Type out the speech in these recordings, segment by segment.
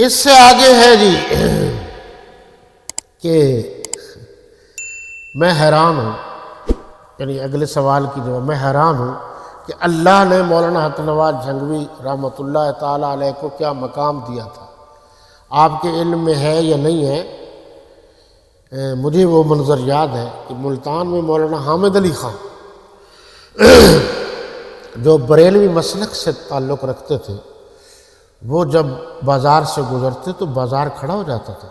اس سے آگے ہے جی کہ میں حیران ہوں، یعنی اگلے سوال کی جواب، میں حیران ہوں کہ اللہ نے مولانا حق نواز جھنگوی رحمۃ اللہ تعالیٰ علیہ کو کیا مقام دیا تھا، آپ کے علم میں ہے یا نہیں ہے؟ مجھے وہ منظر یاد ہے کہ ملتان میں مولانا حامد علی خان جو بریلوی مسلک سے تعلق رکھتے تھے، وہ جب بازار سے گزرتے تو بازار کھڑا ہو جاتا تھا۔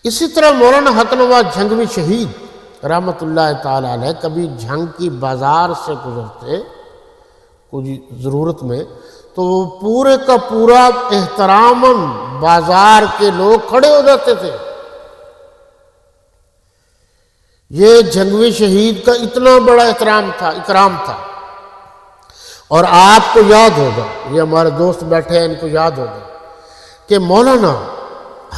اسی طرح مولانا حق نواز جھنگوی شہید رحمۃ اللہ تعالیٰ علیہ کبھی جھنگ کی بازار سے گزرتے کوئی ضرورت میں تو وہ پورے کا پورا احتراماً بازار کے لوگ کھڑے ہو جاتے تھے۔ یہ جھنگوی شہید کا اتنا بڑا اکرام تھا۔ اور آپ کو یاد ہوگا، یہ ہمارے دوست بیٹھے ہیں ان کو یاد ہوگا کہ مولانا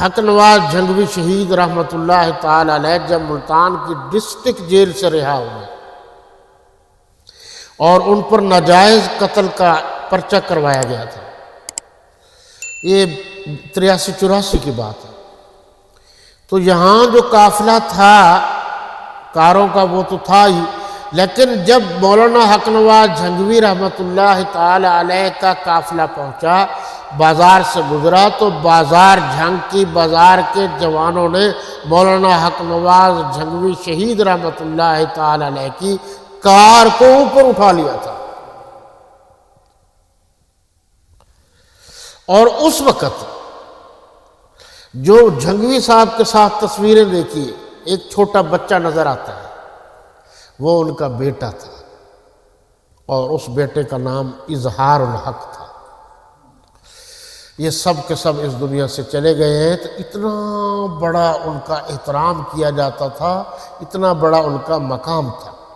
حق نواز جھنگوی شہید رحمۃ اللہ تعالی علیہ جب ملتان کی ڈسٹرکٹ جیل سے رہا ہوئے اور ان پر ناجائز قتل کا پرچہ کروایا گیا تھا، یہ 83-84 کی بات ہے، تو یہاں جو قافلہ تھا کاروں کا وہ تو تھا ہی، لیکن جب مولانا حق نواز جھنگوی رحمۃ اللہ تعالی علیہ کا قافلہ پہنچا، بازار سے گزرا، تو بازار جھنگ کی بازار کے جوانوں نے مولانا حق نواز جھنگوی شہید رحمۃ اللہ تعالی علیہ کی کار کو اوپر اٹھا لیا تھا۔ اور اس وقت جو جھنگوی صاحب کے ساتھ تصویریں دیکھی، ایک چھوٹا بچہ نظر آتا ہے، وہ ان کا بیٹا تھا، اور اس بیٹے کا نام اظہار الحق تھا۔ یہ سب کے سب اس دنیا سے چلے گئے ہیں، تو اتنا بڑا ان کا احترام کیا جاتا تھا، اتنا بڑا ان کا مقام تھا۔